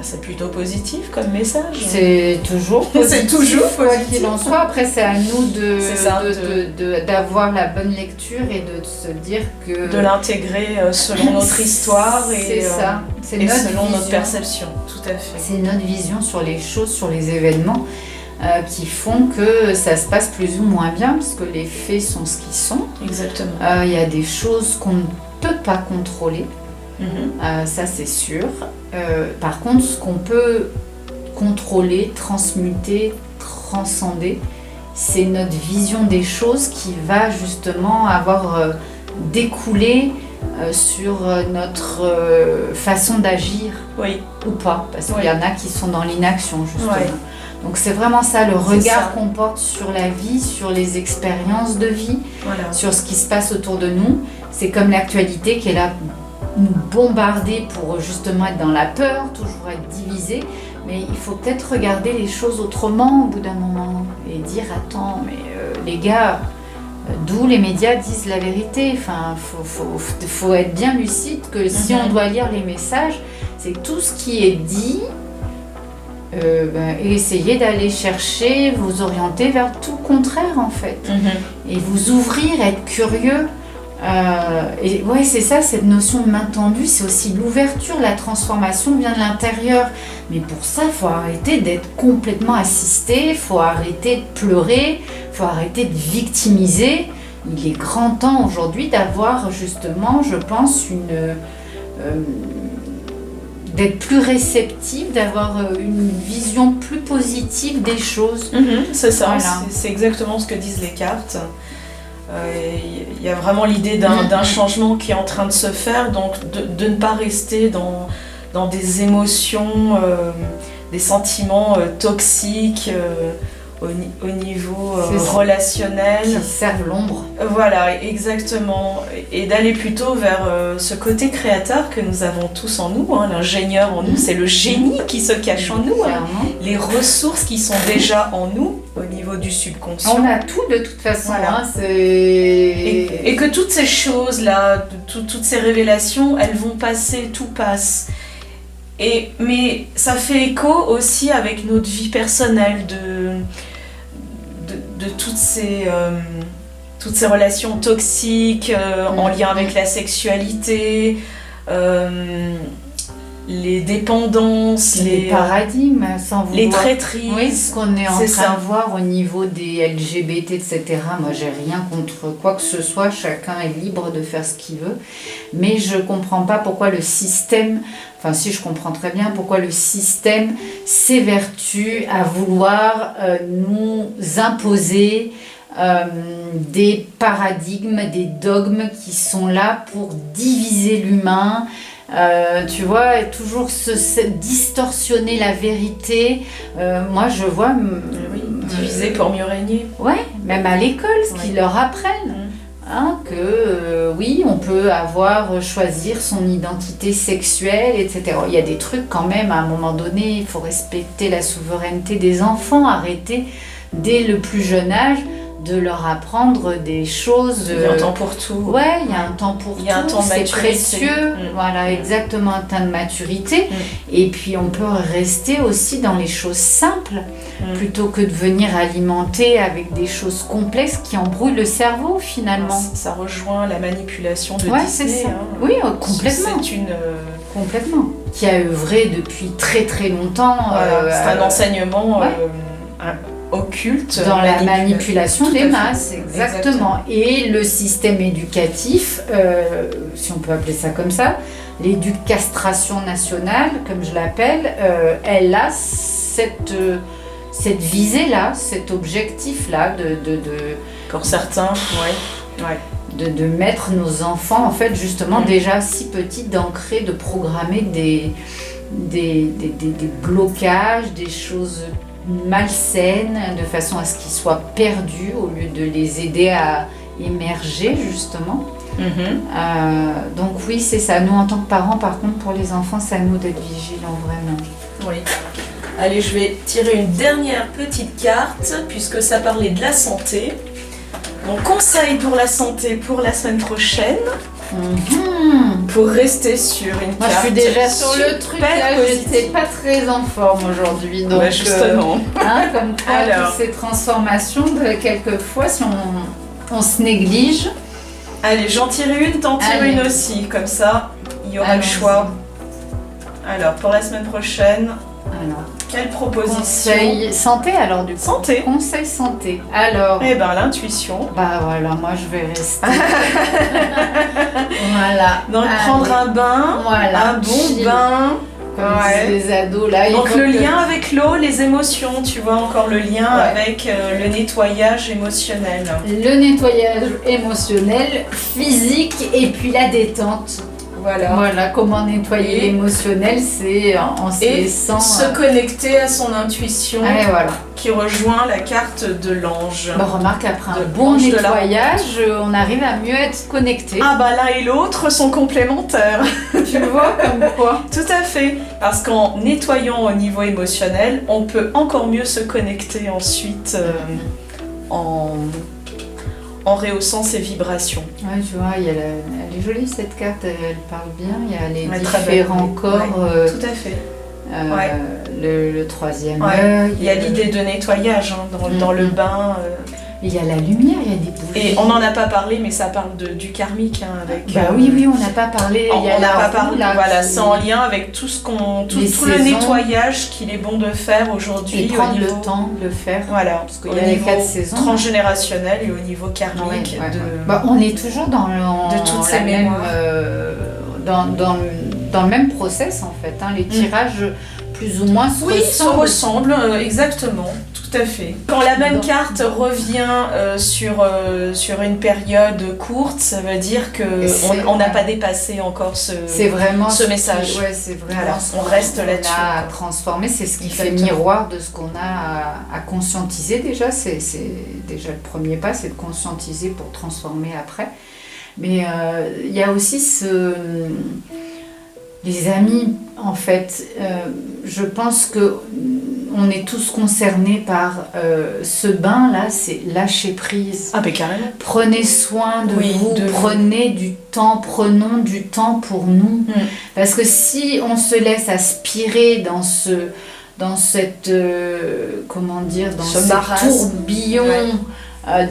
[SPEAKER 2] C'est plutôt positif comme message.
[SPEAKER 1] C'est toujours positif.
[SPEAKER 2] C'est toujours
[SPEAKER 1] quoi
[SPEAKER 2] positif.
[SPEAKER 1] qu'il en soit. Après, c'est à nous
[SPEAKER 2] C'est ça,
[SPEAKER 1] d'avoir la bonne lecture et de se dire que...
[SPEAKER 2] De l'intégrer selon notre histoire
[SPEAKER 1] C'est ça. C'est
[SPEAKER 2] et
[SPEAKER 1] notre
[SPEAKER 2] selon notre
[SPEAKER 1] vision.
[SPEAKER 2] perception. Tout à fait.
[SPEAKER 1] C'est notre vision sur les choses, sur les événements qui font que ça se passe plus ou moins bien, parce que les faits sont ce qu'ils sont.
[SPEAKER 2] Exactement.
[SPEAKER 1] Il y a des choses qu'on ne peut pas contrôler.
[SPEAKER 2] Mhm.
[SPEAKER 1] Ça c'est sûr. Par contre, ce qu'on peut contrôler, transmuter, transcender, c'est notre vision des choses qui va justement avoir découlé sur notre façon d'agir
[SPEAKER 2] Oui.
[SPEAKER 1] ou pas, parce
[SPEAKER 2] Oui.
[SPEAKER 1] qu'il y en a qui sont dans l'inaction justement.
[SPEAKER 2] Ouais.
[SPEAKER 1] Donc c'est vraiment ça, le
[SPEAKER 2] C'est
[SPEAKER 1] regard
[SPEAKER 2] ça.
[SPEAKER 1] qu'on porte sur la vie, sur les expériences de vie,
[SPEAKER 2] Voilà.
[SPEAKER 1] sur ce qui se passe autour de nous. C'est comme l'actualité qui est là nous bombarder pour justement être dans la peur, toujours être divisé. Mais il faut peut-être regarder les choses autrement au bout d'un moment et dire attends, mais les gars, d'où les médias disent la vérité. Enfin, faut être bien lucide que si on doit lire les messages, c'est que tout ce qui est dit. Et essayez d'aller chercher, vous orienter vers tout le contraire en fait. Et vous ouvrir, être curieux. Et ouais, c'est ça, cette notion de main tendue, c'est aussi l'ouverture, la transformation vient de l'intérieur. Mais pour ça, il faut arrêter d'être complètement assisté, il faut arrêter de pleurer, il faut arrêter de victimiser. Il est grand temps aujourd'hui d'avoir justement, je pense, d'être plus réceptif, d'avoir une vision plus positive des choses.
[SPEAKER 2] C'est ça,
[SPEAKER 1] Voilà.
[SPEAKER 2] c'est exactement ce que disent les cartes. Il y a vraiment l'idée d'un changement qui est en train de se faire, donc de ne pas rester dans des émotions, des sentiments toxiques au niveau relationnel.
[SPEAKER 1] Qui servent l'ombre.
[SPEAKER 2] Voilà, exactement. Et d'aller plutôt vers ce côté créateur que nous avons tous en nous, hein, l'ingénieur en nous, c'est le génie qui se cache en nous, hein, les ressources qui sont déjà en nous au niveau du subconscient.
[SPEAKER 1] On a tout de toute façon.
[SPEAKER 2] Voilà.
[SPEAKER 1] Hein,
[SPEAKER 2] Et que toutes ces choses-là, toutes ces révélations, elles vont passer, tout passe. Mais ça fait écho aussi avec notre vie personnelle de toutes ces relations toxiques en lien avec la sexualité, les dépendances,
[SPEAKER 1] les paradigmes, sans vouloir...
[SPEAKER 2] les traîtrises.
[SPEAKER 1] Oui, ce qu'on est en
[SPEAKER 2] C'est
[SPEAKER 1] train
[SPEAKER 2] ça.
[SPEAKER 1] de voir au niveau des LGBT, etc. Moi, j'ai rien contre quoi que ce soit. Chacun est libre de faire ce qu'il veut. Mais je comprends pas pourquoi le système... Enfin, si, je comprends très bien pourquoi le système s'évertue à vouloir nous imposer des paradigmes, des dogmes qui sont là pour diviser l'humain. Tu vois, et toujours distorsionner la vérité. Moi, je vois
[SPEAKER 2] Diviser pour mieux régner.
[SPEAKER 1] Ouais, même à l'école, ce qu'ils leur apprennent. Oui, on peut choisir son identité sexuelle, etc. Il y a des trucs quand même, à un moment donné, il faut respecter la souveraineté des enfants, arrêter dès le plus jeune âge de leur apprendre des choses.
[SPEAKER 2] Il y a un temps pour tout.
[SPEAKER 1] Ouais, il y a un temps pour tout.
[SPEAKER 2] Il y a un temps de maturité.
[SPEAKER 1] C'est précieux. Voilà, exactement, un temps de maturité. Et puis on peut rester aussi dans les choses simples, plutôt que de venir alimenter avec des choses complexes qui embrouillent le cerveau finalement.
[SPEAKER 2] Ça rejoint la manipulation de
[SPEAKER 1] Disney.
[SPEAKER 2] C'est ça.
[SPEAKER 1] Oui, complètement.
[SPEAKER 2] C'est une...
[SPEAKER 1] Complètement. Qui a œuvré depuis très très longtemps.
[SPEAKER 2] C'est un enseignement... occulte
[SPEAKER 1] dans la manipulation des masses, exactement. Et le système éducatif, si on peut appeler ça comme ça, l'éducastration nationale, comme je l'appelle, elle a cette visée-là, cet objectif-là
[SPEAKER 2] pour certains,
[SPEAKER 1] de mettre nos enfants, en fait, justement, déjà si petits, d'ancrer, de programmer des blocages, des choses malsaines, de façon à ce qu'ils soient perdus au lieu de les aider à émerger justement. Donc oui, c'est ça. Nous en tant que parents, par contre, pour les enfants, c'est à nous d'être vigilants vraiment.
[SPEAKER 2] Oui. Allez, je vais tirer une dernière petite carte puisque ça parlait de la santé. Mon conseil pour la santé pour la semaine prochaine. Pour rester sur une carte.
[SPEAKER 1] Moi, je suis déjà sur le truc là, j'étais pas très en forme aujourd'hui. Donc,
[SPEAKER 2] justement.
[SPEAKER 1] Comme quoi, toutes ces transformations, quelquefois, si on se néglige.
[SPEAKER 2] Allez, j'en tire une, t'en tires une aussi. Comme ça, il y aura le choix. Alors, pour la semaine prochaine, quelle proposition?
[SPEAKER 1] Conseil santé, alors du coup.
[SPEAKER 2] Santé.
[SPEAKER 1] Conseil santé. Alors.
[SPEAKER 2] Eh ben, l'intuition.
[SPEAKER 1] Bah voilà, moi je vais rester. Voilà.
[SPEAKER 2] Donc, prendre un bain, un bon bain.
[SPEAKER 1] Comme disent les ados là.
[SPEAKER 2] Donc le lien avec l'eau, les émotions, tu vois encore le lien avec le nettoyage émotionnel.
[SPEAKER 1] Le nettoyage émotionnel, physique et puis la détente. Voilà comment nettoyer l'émotionnel, c'est en se laissant...
[SPEAKER 2] se connecter à son intuition qui rejoint la carte de l'ange.
[SPEAKER 1] Bah, remarque, après un bon nettoyage, on arrive à mieux être connecté.
[SPEAKER 2] Ah bah l'un et l'autre sont complémentaires.
[SPEAKER 1] Tu vois comme quoi?
[SPEAKER 2] Tout à fait. Parce qu'en nettoyant au niveau émotionnel, on peut encore mieux se connecter ensuite en rehaussant ses vibrations.
[SPEAKER 1] Ouais, tu vois, elle est jolie cette carte, elle parle bien, il y a les différents corps.
[SPEAKER 2] Tout à fait.
[SPEAKER 1] Le troisième œil.
[SPEAKER 2] Il y a l'idée de nettoyage dans le bain.
[SPEAKER 1] Il y a la lumière, il y a des bougies.
[SPEAKER 2] Et on n'en a pas parlé, mais ça parle du karmique. Avec,
[SPEAKER 1] oui, on n'a pas parlé.
[SPEAKER 2] On n'a pas parlé. Voilà, c'est en lien avec tout le nettoyage qu'il est bon de faire aujourd'hui.
[SPEAKER 1] Et prendre le temps de le faire.
[SPEAKER 2] Voilà,
[SPEAKER 1] parce qu'il y a les 4 saisons.
[SPEAKER 2] Transgénérationnel et au niveau karmique.
[SPEAKER 1] On est toujours dans
[SPEAKER 2] de toutes ces mémoires.
[SPEAKER 1] Dans le même process en fait. Les tirages plus ou moins
[SPEAKER 2] se ressemblent, exactement. Tout à fait. Quand la même carte revient sur une période courte, ça veut dire qu'on n'a pas dépassé encore ce message.
[SPEAKER 1] C'est vraiment
[SPEAKER 2] on reste là-dessus.
[SPEAKER 1] On a à transformer, c'est ce qui fait miroir de ce qu'on a à conscientiser déjà. C'est déjà le premier pas, c'est de conscientiser pour transformer après. Mais il y a aussi les amis, en fait, je pense que on est tous concernés par ce bain-là, c'est lâcher prise.
[SPEAKER 2] Ah ben carrément.
[SPEAKER 1] Prenez soin de vous, prenez du temps, prenons du temps pour nous. Parce que si on se laisse aspirer dans cette tourbillon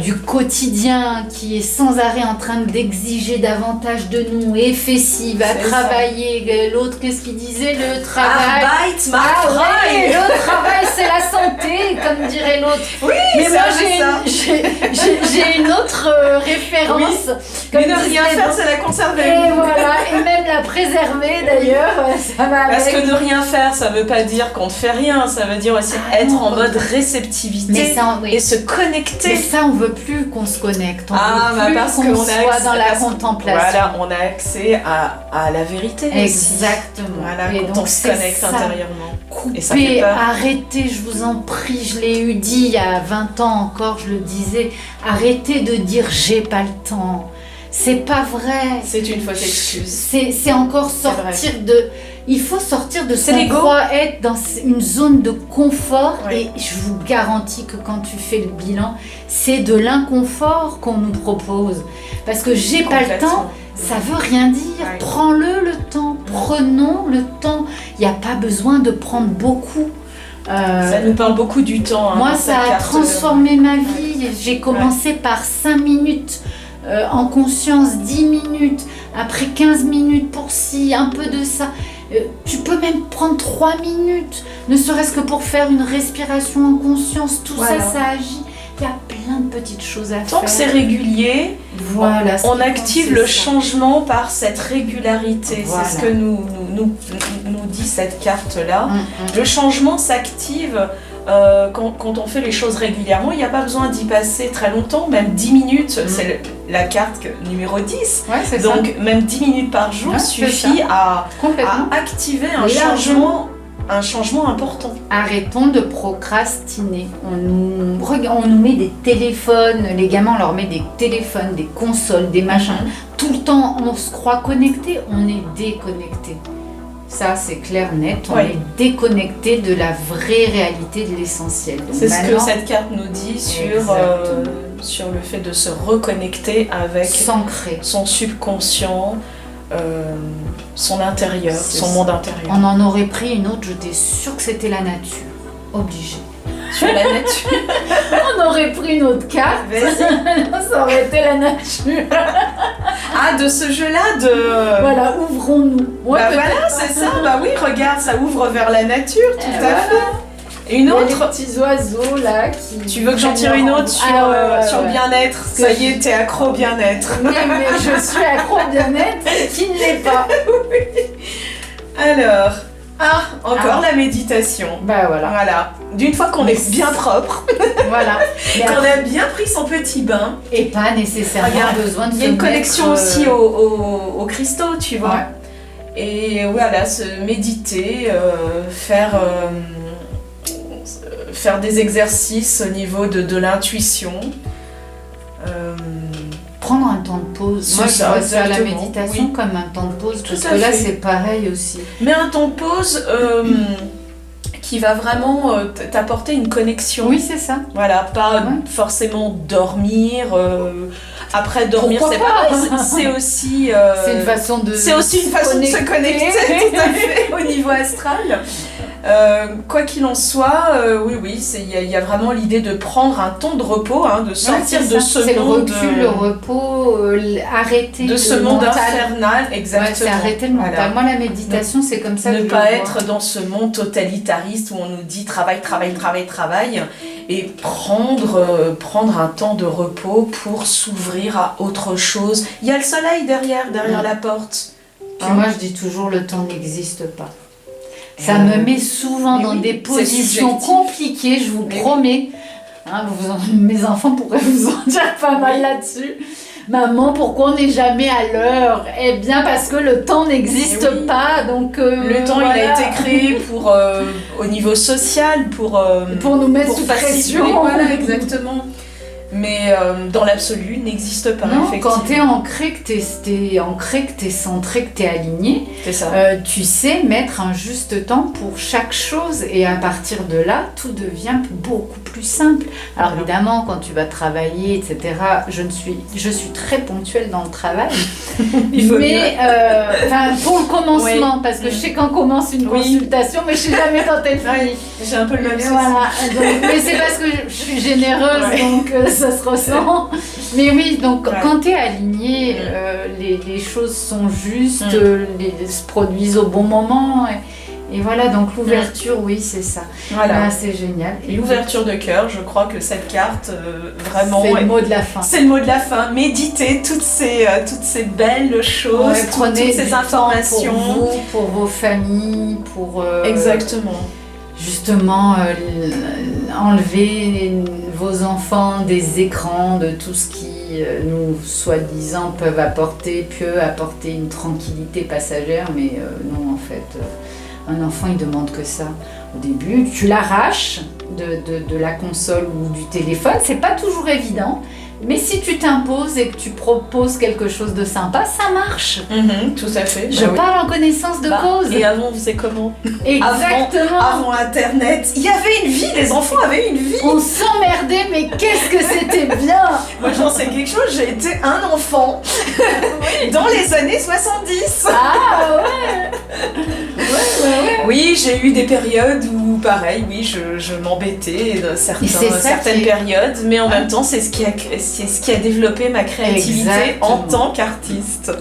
[SPEAKER 1] du quotidien qui est sans arrêt en train d'exiger davantage de nous, et fessi, va travailler, l'autre qu'est-ce qu'il disait, le travail, le travail c'est la santé, comme dirait l'autre.
[SPEAKER 2] Oui,
[SPEAKER 1] mais moi j'ai une autre référence.
[SPEAKER 2] Mais ne rien faire c'est la conserver.
[SPEAKER 1] Et voilà, et même la préserver d'ailleurs, ça va avec.
[SPEAKER 2] Parce que ne rien faire ça veut pas dire qu'on ne fait rien, ça veut dire aussi être en mode réceptivité et se connecter.
[SPEAKER 1] Mais ça, on veut plus qu'on se connecte, on veut plus qu'on soit dans la contemplation.
[SPEAKER 2] Voilà, on a accès à la vérité.
[SPEAKER 1] Exactement.
[SPEAKER 2] Voilà, quand on se connecte intérieurement.
[SPEAKER 1] Coupez, arrêtez, je vous en prie, je l'ai dit il y a 20 ans encore, je le disais, arrêtez de dire j'ai pas le temps. C'est pas vrai.
[SPEAKER 2] C'est une fausse excuse.
[SPEAKER 1] C'est encore sortir de... Il faut sortir de ce qu'on croit être dans une zone de confort. Et je vous garantis que quand tu fais le bilan, c'est de l'inconfort qu'on nous propose. Parce que j'ai pas le temps, ça veut rien dire. Prends-le le temps, prenons le temps. Il n'y a pas besoin de prendre beaucoup.
[SPEAKER 2] Ça nous parle beaucoup du temps.
[SPEAKER 1] Moi, ça a transformé ma vie. J'ai commencé par 5 minutes. En conscience 10 minutes, après 15 minutes pour ci, un peu de ça. Tu peux même prendre 3 minutes, ne serait-ce que pour faire une respiration en conscience. Tout ça, ça agit. Il y a plein de petites choses à faire.
[SPEAKER 2] Tant que c'est régulier, on active le changement par cette régularité. Voilà. C'est ce que nous dit cette carte-là. Le changement s'active quand on fait les choses régulièrement. Il n'y a pas besoin d'y passer très longtemps, même 10 minutes, c'est la carte numéro 10. Donc ça. Même 10 minutes par jour suffit à activer un changement important.
[SPEAKER 1] Arrêtons de procrastiner. On nous met des téléphones, les gamins on leur met des téléphones, des consoles, des machins. Tout le temps on se croit connecté, on est déconnecté. Ça, c'est clair, net. On est déconnecté de la vraie réalité de l'essentiel.
[SPEAKER 2] C'est ce que cette carte nous dit sur le fait de se reconnecter avec son subconscient, son intérieur, son monde intérieur.
[SPEAKER 1] On en aurait pris une autre, j'étais sûre que c'était la nature. Obligé.
[SPEAKER 2] Sur la nature.
[SPEAKER 1] On aurait pris une autre carte. Ça aurait été la nature.
[SPEAKER 2] Ah, de ce jeu-là de...
[SPEAKER 1] Voilà, ouvrons-nous.
[SPEAKER 2] Voilà, c'est ça. Bah oui, regarde, ça ouvre vers la nature, tout à fait. Et une autre...
[SPEAKER 1] Il y a des petits oiseaux là qui...
[SPEAKER 2] Tu veux que j'en tire une autre sur bien-être? Ça y est, t'es accro bien-être.
[SPEAKER 1] Oui, mais je suis accro bien-être qui ne l'est pas.
[SPEAKER 2] Oui. Alors... encore la méditation.
[SPEAKER 1] Bah voilà.
[SPEAKER 2] D'une fois qu'on est bien propre, qu'on a bien pris son petit bain.
[SPEAKER 1] Et pas nécessairement besoin de se mettre...
[SPEAKER 2] Il y a une connexion aussi aux cristaux, tu vois. Et voilà, se méditer, faire des exercices au niveau de l'intuition.
[SPEAKER 1] Prendre un temps de pause. Moi, je vois ça, la méditation comme un temps de pause, parce que là, c'est pareil aussi.
[SPEAKER 2] Mais un temps de pause qui va vraiment t'apporter une connexion.
[SPEAKER 1] Oui, c'est ça.
[SPEAKER 2] Voilà, pas forcément dormir. Après dormir, c'est pareil. C'est aussi...
[SPEAKER 1] c'est une façon de
[SPEAKER 2] se connecter tout à fait au niveau astral. Quoi qu'il en soit, il y a vraiment l'idée de prendre un temps de repos, de sortir de ce monde...
[SPEAKER 1] C'est le recul, le repos, arrêter
[SPEAKER 2] de ce monde infernal, exactement.
[SPEAKER 1] C'est arrêter le mental. Moi, la méditation, c'est comme ça que
[SPEAKER 2] ne pas être dans ce monde totalitariste où on nous dit travail, et prendre un temps de repos pour s'ouvrir à autre chose. Il y a le soleil derrière la porte.
[SPEAKER 1] Puis moi, je dis toujours, le temps n'existe pas. Ça me met souvent dans des positions compliquées, je vous promets. Mes enfants pourraient vous en dire pas mal là-dessus. Maman, pourquoi on n'est jamais à l'heure? Eh bien, parce que le temps n'existe pas. Donc,
[SPEAKER 2] le temps, il a été créé pour, au niveau social, pour
[SPEAKER 1] nous mettre sous pression.
[SPEAKER 2] Voilà, exactement. Mais dans l'absolu, n'existe pas.
[SPEAKER 1] Non, quand t'es ancré, que t'es centré, que t'es aligné, tu sais mettre un juste temps pour chaque chose, et à partir de là, tout devient beaucoup plus simple. Alors évidemment, quand tu vas travailler, etc., je suis très ponctuelle dans le travail, mais pour le commencement, parce que je sais quand commence une consultation, mais je sais jamais quand elle finit.
[SPEAKER 2] J'ai un peu le même souci.
[SPEAKER 1] Mais c'est parce que je suis généreuse, donc ça se ressent. Mais oui, donc quand tu es aligné, les choses sont justes, se produisent au bon moment. Et voilà, donc l'ouverture, c'est ça. Voilà. C'est génial.
[SPEAKER 2] Et l'ouverture de cœur, je crois que cette carte, vraiment...
[SPEAKER 1] C'est le mot de la fin.
[SPEAKER 2] C'est le mot de la fin. Méditez toutes ces belles choses, toutes ces informations.
[SPEAKER 1] Pour vous, pour vos familles, pour...
[SPEAKER 2] Exactement.
[SPEAKER 1] Justement, enlever vos enfants des écrans, de tout ce qui, nous, soi-disant, peut apporter une tranquillité passagère, mais non, en fait, Un enfant, il demande que ça. Au début, tu l'arraches de la console ou du téléphone, c'est pas toujours évident. Mais si tu t'imposes et que tu proposes quelque chose de sympa, ça marche.
[SPEAKER 2] Tout à fait.
[SPEAKER 1] Je parle en connaissance de cause.
[SPEAKER 2] Et avant, on faisait comment?
[SPEAKER 1] Exactement.
[SPEAKER 2] Avant Internet, il y avait une vie, les enfants avaient une vie.
[SPEAKER 1] On s'emmerdait, mais qu'est-ce que c'était bien.
[SPEAKER 2] Moi, j'en sais quelque chose, j'ai été un enfant dans les années 70.
[SPEAKER 1] Ah ouais.
[SPEAKER 2] Oui, j'ai eu des périodes où, pareil, oui, je m'embêtais de certaines périodes, mais en même temps, c'est ce qui a développé ma créativité en tant qu'artiste.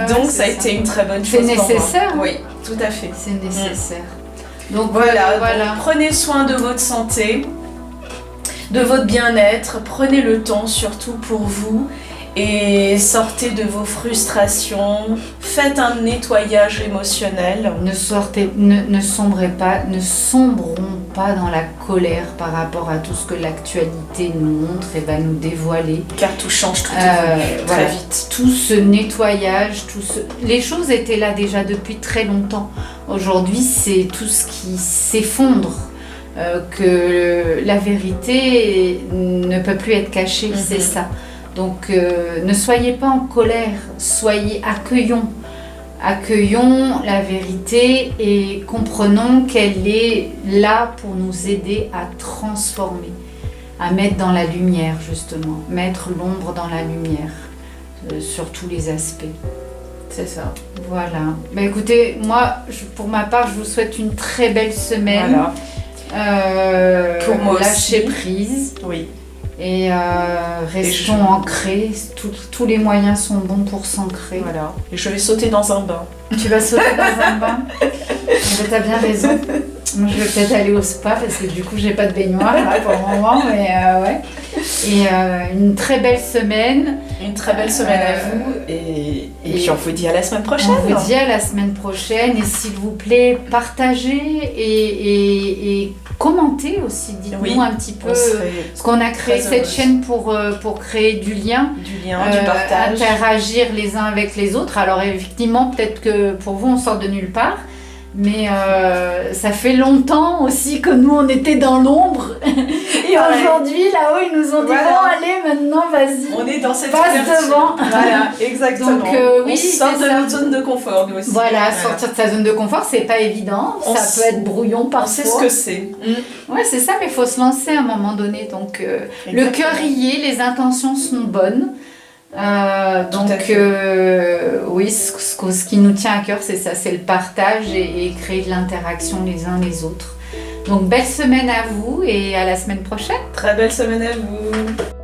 [SPEAKER 2] Donc, ça a été une très bonne chose.
[SPEAKER 1] C'est nécessaire.
[SPEAKER 2] Oui, tout à fait.
[SPEAKER 1] C'est nécessaire. Donc
[SPEAKER 2] voilà. Donc, prenez soin de votre santé, de votre bien-être, prenez le temps surtout pour vous. Et sortez de vos frustrations, faites un nettoyage émotionnel.
[SPEAKER 1] Ne sombrons pas dans la colère par rapport à tout ce que l'actualité nous montre et va nous dévoiler.
[SPEAKER 2] Car tout change très vite.
[SPEAKER 1] Tout ce nettoyage, les choses étaient là déjà depuis très longtemps. Aujourd'hui, c'est tout ce qui s'effondre. Que la vérité ne peut plus être cachée, c'est ça. Donc ne soyez pas en colère, accueillons la vérité et comprenons qu'elle est là pour nous aider à transformer, à mettre dans la lumière justement, mettre l'ombre dans la lumière sur tous les aspects.
[SPEAKER 2] C'est ça.
[SPEAKER 1] Voilà. Bah, écoutez, moi pour ma part je vous souhaite une très belle semaine.
[SPEAKER 2] Voilà. Pour moi
[SPEAKER 1] lâcher
[SPEAKER 2] aussi.
[SPEAKER 1] Prise.
[SPEAKER 2] Oui.
[SPEAKER 1] Et restons ancrés, tous les moyens sont bons pour s'ancrer.
[SPEAKER 2] Voilà. Et je vais sauter dans un bain.
[SPEAKER 1] Tu vas sauter dans un bain? T'as bien raison. Moi je vais peut-être aller au spa parce que du coup j'ai pas de baignoire là pour le moment, mais ouais. Et une très belle semaine.
[SPEAKER 2] Une très belle semaine à vous. Et puis on vous dit à la semaine prochaine.
[SPEAKER 1] On vous dit à la semaine prochaine. Et s'il vous plaît, partagez et commentez aussi. Dites-nous un petit peu. Parce qu'on a créé cette chaîne pour créer du lien.
[SPEAKER 2] Du partage.
[SPEAKER 1] Interagir les uns avec les autres. Alors effectivement, peut-être que pour vous, on sort de nulle part. Mais ça fait longtemps aussi que nous on était dans l'ombre et aujourd'hui là-haut ils nous ont dit bon allez maintenant vas-y,
[SPEAKER 2] on est dans cette
[SPEAKER 1] passe devant.
[SPEAKER 2] Voilà, exactement.
[SPEAKER 1] Donc oui,
[SPEAKER 2] on sort de notre zone de confort nous aussi.
[SPEAKER 1] Voilà, sortir de sa zone de confort c'est pas évident, ça peut être brouillon parfois.
[SPEAKER 2] On sait ce que c'est.
[SPEAKER 1] Ouais c'est ça, mais il faut se lancer à un moment donné. Donc le cœur y est, les intentions sont bonnes. Donc oui, ce qui nous tient à cœur c'est ça, c'est le partage et créer de l'interaction les uns les autres. Donc belle semaine à vous et à la semaine prochaine.
[SPEAKER 2] Très belle semaine à vous.